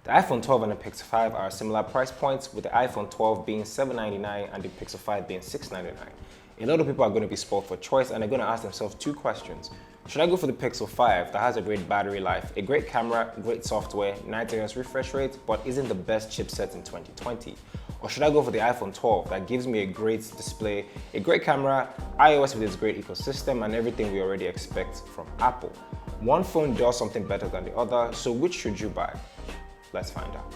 The iPhone 12 and the Pixel 5 are similar price points, with the iPhone 12 being $799 and the Pixel 5 being $699. A lot of people are going to be spoiled for choice and they're going to ask themselves two questions. Should I go for the Pixel 5 that has a great battery life, a great camera, great software, 90Hz refresh rate, but isn't the best chipset in 2020? Or should I go for the iPhone 12 that gives me a great display, a great camera, iOS with its great ecosystem, and everything we already expect from Apple? One phone does something better than the other, so which should you buy? Let's find out.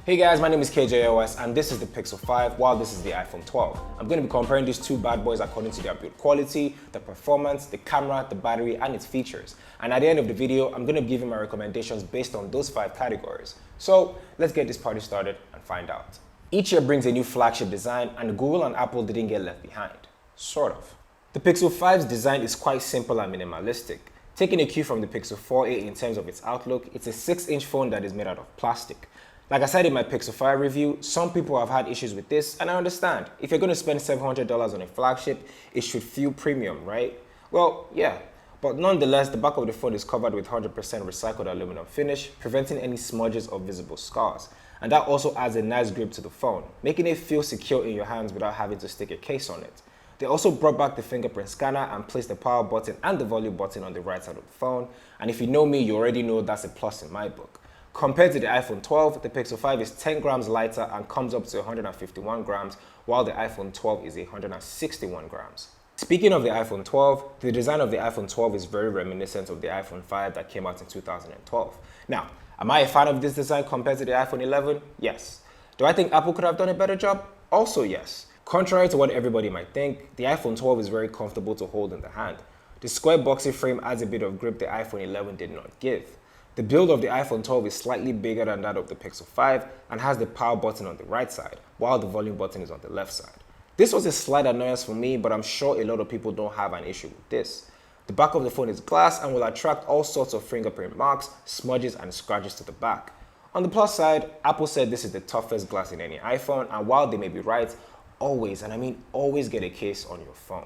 Hey guys, my name is KJOS and this is the Pixel 5 while this is the iPhone 12. I'm going to be comparing these two bad boys according to their build quality, the performance, the camera, the battery, and its features. And at the end of the video, I'm going to give you my recommendations based on those 5 categories. So let's get this party started and find out. Each year brings a new flagship design and Google and Apple didn't get left behind. Sort of. The Pixel 5's design is quite simple and minimalistic. Taking a cue from the Pixel 4a in terms of its outlook, it's a 6-inch phone that is made out of plastic. Like I said in my Pixel 5 review, some people have had issues with this, and I understand. If you're going to spend $700 on a flagship, it should feel premium, right? Well, yeah. But nonetheless, the back of the phone is covered with 100% recycled aluminum finish, preventing any smudges or visible scars. And that also adds a nice grip to the phone, making it feel secure in your hands without having to stick a case on it. They also brought back the fingerprint scanner and placed the power button and the volume button on the right side of the phone. And if you know me, you already know that's a plus in my book. Compared to the iPhone 12, the Pixel 5 is 10 grams lighter and comes up to 151 grams, while the iPhone 12 is 161 grams. Speaking of the iPhone 12, the design of the iPhone 12 is very reminiscent of the iPhone 5 that came out in 2012. Now, am I a fan of this design compared to the iPhone 11? Yes. Do I think Apple could have done a better job? Also yes. Contrary to what everybody might think, the iPhone 12 is very comfortable to hold in the hand. The square boxy frame adds a bit of grip the iPhone 11 did not give. The build of the iPhone 12 is slightly bigger than that of the Pixel 5 and has the power button on the right side, while the volume button is on the left side. This was a slight annoyance for me, but I'm sure a lot of people don't have an issue with this. The back of the phone is glass and will attract all sorts of fingerprint marks, smudges, and scratches to the back. On the plus side, Apple said this is the toughest glass in any iPhone, and while they may be right, always, and I mean always, get a case on your phone.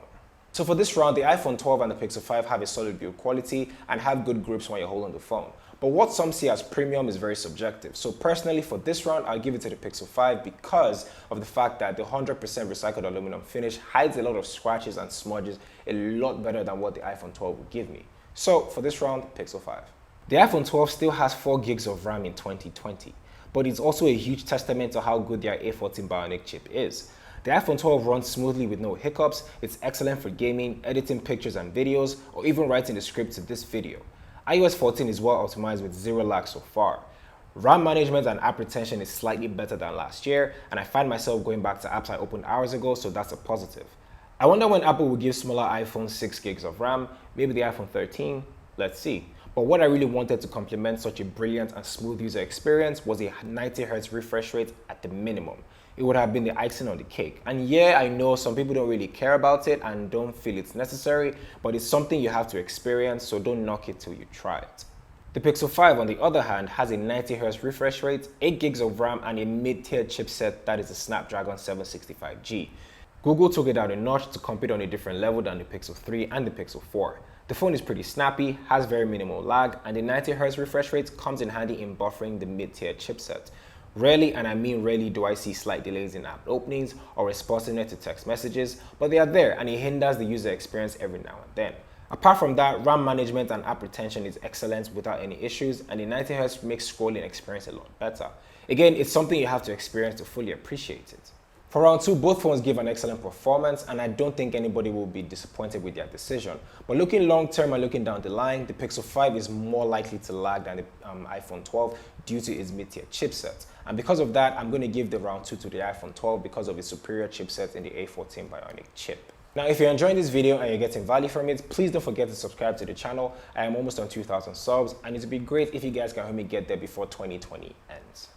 So for this round, the iPhone 12 and the Pixel 5 have a solid build quality and have good grips when you're holding the phone. But what some see as premium is very subjective. So personally, for this round, I'll give it to the Pixel 5 because of the fact that the 100% recycled aluminum finish hides a lot of scratches and smudges a lot better than what the iPhone 12 would give me. So for this round, Pixel 5. The iPhone 12 still has 4 gigs of RAM in 2020, but it's also a huge testament to how good their A14 Bionic chip is. The iPhone 12 runs smoothly with no hiccups. It's excellent for gaming, editing pictures and videos, or even writing the script to this video. iOS 14 is well optimized with 0 lag so far. RAM management and app retention is slightly better than last year, and I find myself going back to apps I opened hours ago, so that's a positive. I wonder when Apple will give smaller iPhones 6 gigs of RAM, maybe the iPhone 13, let's see. But what I really wanted to complement such a brilliant and smooth user experience was a 90Hz refresh rate at the minimum. It would have been the icing on the cake. And yeah, I know some people don't really care about it and don't feel it's necessary, but it's something you have to experience, so don't knock it till you try it. The Pixel 5, on the other hand, has a 90Hz refresh rate, 8 gigs of RAM, and a mid-tier chipset that is the Snapdragon 765G. Google took it out a notch to compete on a different level than the Pixel 3 and the Pixel 4. The phone is pretty snappy, has very minimal lag, and the 90Hz refresh rate comes in handy in buffering the mid-tier chipset. Rarely, and I mean rarely, do I see slight delays in app openings or responsiveness to text messages, but they are there and it hinders the user experience every now and then. Apart from that, RAM management and app retention is excellent without any issues, and the 90Hz makes scrolling experience a lot better. Again, it's something you have to experience to fully appreciate it. For round 2, both phones give an excellent performance, and I don't think anybody will be disappointed with their decision. But looking long term and looking down the line, the Pixel 5 is more likely to lag than the iPhone 12 due to its mid-tier chipset. And because of that, I'm going to give the round 2 to the iPhone 12 because of its superior chipset in the A14 Bionic chip. Now, if you're enjoying this video and you're getting value from it, please don't forget to subscribe to the channel. I am almost on 2,000 subs, and it would be great if you guys can help me get there before 2020 ends.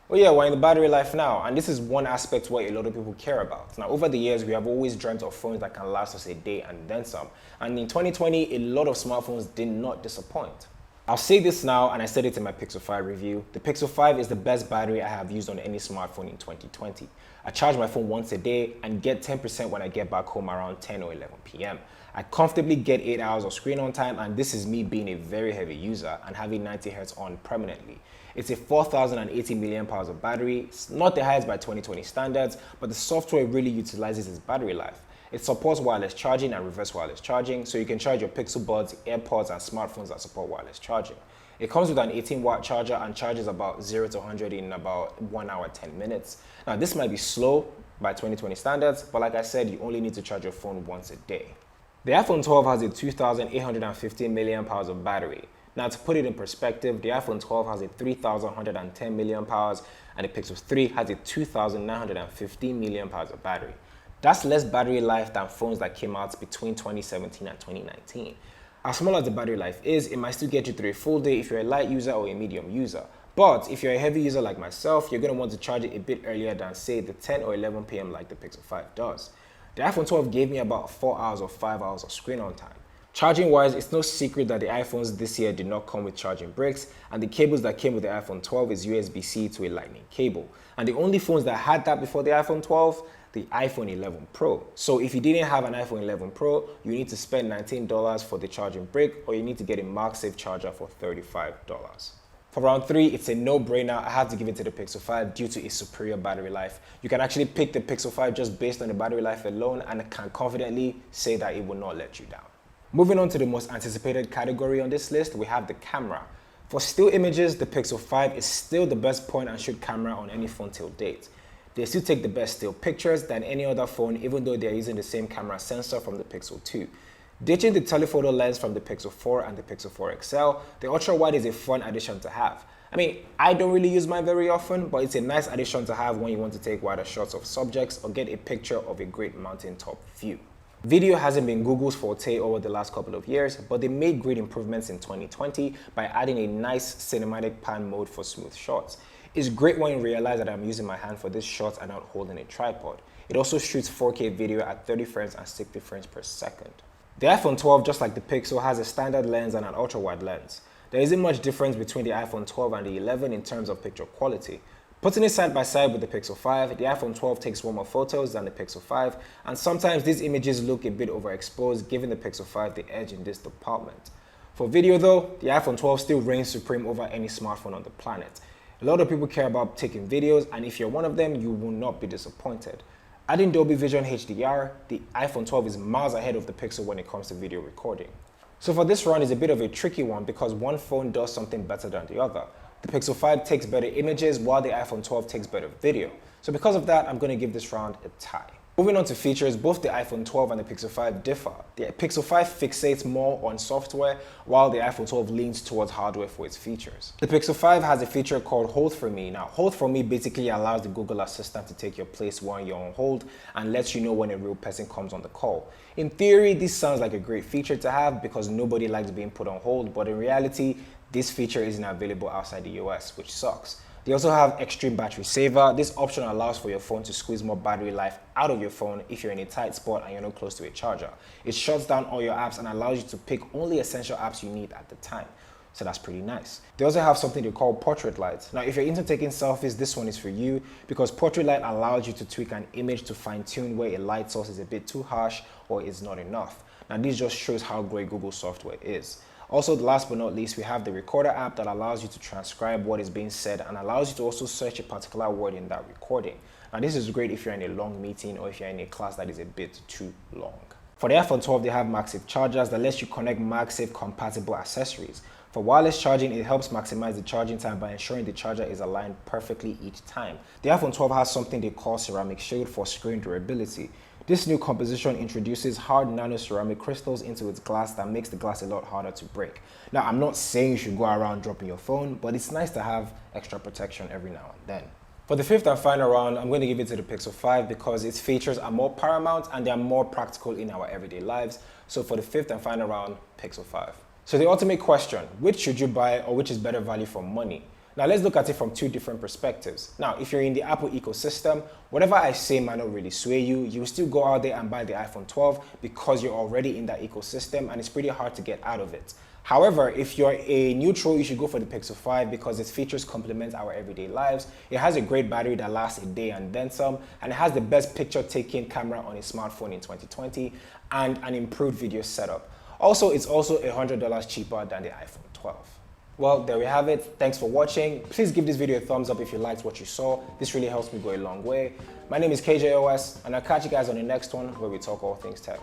Well, yeah, we're in the battery life now, and this is one aspect where a lot of people care about. Now, over the years, we have always dreamt of phones that can last us a day and then some. And in 2020, a lot of smartphones did not disappoint. I'll say this now, and I said it in my Pixel 5 review. The Pixel 5 is the best battery I have used on any smartphone in 2020. I charge my phone once a day and get 10% when I get back home around 10 or 11 p.m. I comfortably get 8 hours of screen on time, and this is me being a very heavy user and having 90 Hz on permanently. It's a 4080 milliamp hours of battery. It's not the highest by 2020 standards, but the software really utilizes its battery life. It supports wireless charging and reverse wireless charging, so you can charge your Pixel Buds, AirPods, and smartphones that support wireless charging. It comes with an 18-watt charger and charges about 0 to 100 in about 1 hour 10 minutes. Now, this might be slow by 2020 standards, but like I said, you only need to charge your phone once a day. The iPhone 12 has a 2815 milliamp hours of battery. Now, to put it in perspective, the iPhone 12 has a 3110 milliamp hours, and the Pixel 3 has a 2915 milliamp hours of battery. That's less battery life than phones that came out between 2017 and 2019. As small as the battery life is, it might still get you through a full day if you're a light user or a medium user. But if you're a heavy user like myself, you're going to want to charge it a bit earlier than, say, the 10 or 11 p.m. like the Pixel 5 does. The iPhone 12 gave me about 4 hours or 5 hours of screen on time. Charging wise, it's no secret that the iPhones this year did not come with charging bricks, and the cables that came with the iPhone 12 is USB-C to a lightning cable. And the only phones that had that before the iPhone 12, the iPhone 11 Pro. So if you didn't have an iPhone 11 Pro, you need to spend $19 for the charging brick, or you need to get a MagSafe charger for $35. For round 3, it's a no-brainer. I have to give it to the Pixel 5 due to its superior battery life. You can actually pick the Pixel 5 just based on the battery life alone, and I can confidently say that it will not let you down. Moving on to the most anticipated category on this list, we have the camera. For still images, the Pixel 5 is still the best point and shoot camera on any phone till date. They still take the best still pictures than any other phone, even though they're using the same camera sensor from the Pixel 2. Ditching the telephoto lens from the Pixel 4 and the Pixel 4 XL, the ultra-wide is a fun addition to have. I mean, I don't really use mine very often, but it's a nice addition to have when you want to take wider shots of subjects or get a picture of a great mountaintop view. Video hasn't been Google's forte over the last couple of years, but they made great improvements in 2020 by adding a nice cinematic pan mode for smooth shots. It's great when you realize that I'm using my hand for this shot and not holding a tripod. It also shoots 4K video at 30 frames and 60 frames per second. The iPhone 12, just like the Pixel, has a standard lens and an ultra-wide lens. There isn't much difference between the iPhone 12 and the 11 in terms of picture quality. Putting it side by side with the Pixel 5, the iPhone 12 takes warmer photos than the Pixel 5, and sometimes these images look a bit overexposed, giving the Pixel 5 the edge in this department. For video though, the iPhone 12 still reigns supreme over any smartphone on the planet. A lot of people care about taking videos, and if you're one of them, you will not be disappointed. Adding Dolby Vision HDR, the iPhone 12 is miles ahead of the Pixel when it comes to video recording. So for this round is a bit of a tricky one because one phone does something better than the other. The Pixel 5 takes better images while the iPhone 12 takes better video. So because of that, I'm going to give this round a tie. Moving on to features, both the iPhone 12 and the Pixel 5 differ. The Pixel 5 fixates more on software, while the iPhone 12 leans towards hardware for its features. The Pixel 5 has a feature called Hold For Me. Now, Hold For Me basically allows the Google Assistant to take your place while you're on hold and lets you know when a real person comes on the call. In theory, this sounds like a great feature to have because nobody likes being put on hold, but in reality, this feature isn't available outside the US, which sucks. They also have Extreme Battery Saver. This option allows for your phone to squeeze more battery life out of your phone if you're in a tight spot and you're not close to a charger. It shuts down all your apps and allows you to pick only essential apps you need at the time. So that's pretty nice. They also have something they call Portrait Light. Now, if you're into taking selfies, this one is for you because Portrait Light allows you to tweak an image to fine-tune where a light source is a bit too harsh or is not enough. Now, this just shows how great Google software is. Also, last but not least, we have the Recorder app that allows you to transcribe what is being said and allows you to also search a particular word in that recording. Now, this is great if you're in a long meeting or if you're in a class that is a bit too long. For the iPhone 12, they have MagSafe chargers that lets you connect MagSafe compatible accessories. For wireless charging, it helps maximize the charging time by ensuring the charger is aligned perfectly each time. The iPhone 12 has something they call ceramic shield for screen durability. This new composition introduces hard nano-ceramic crystals into its glass that makes the glass a lot harder to break. Now, I'm not saying you should go around dropping your phone, but it's nice to have extra protection every now and then. For the fifth and final round, I'm going to give it to the Pixel 5 because its features are more paramount and they are more practical in our everyday lives. So for the fifth and final round, Pixel 5. So the ultimate question, which should you buy or which is better value for money? Now let's look at it from two different perspectives. Now, if you're in the Apple ecosystem, whatever I say might not really sway you. You will still go out there and buy the iPhone 12 because you're already in that ecosystem and it's pretty hard to get out of it. However, if you're a neutral, you should go for the Pixel 5 because its features complement our everyday lives. It has a great battery that lasts a day and then some, and it has the best picture-taking camera on a smartphone in 2020 and an improved video setup. Also, it's also $100 cheaper than the iPhone 12. Well, there we have it. Thanks for watching. Please give this video a thumbs up if you liked what you saw. This really helps me go a long way. My name is KJOS, and I'll catch you guys on the next one where we talk all things tech.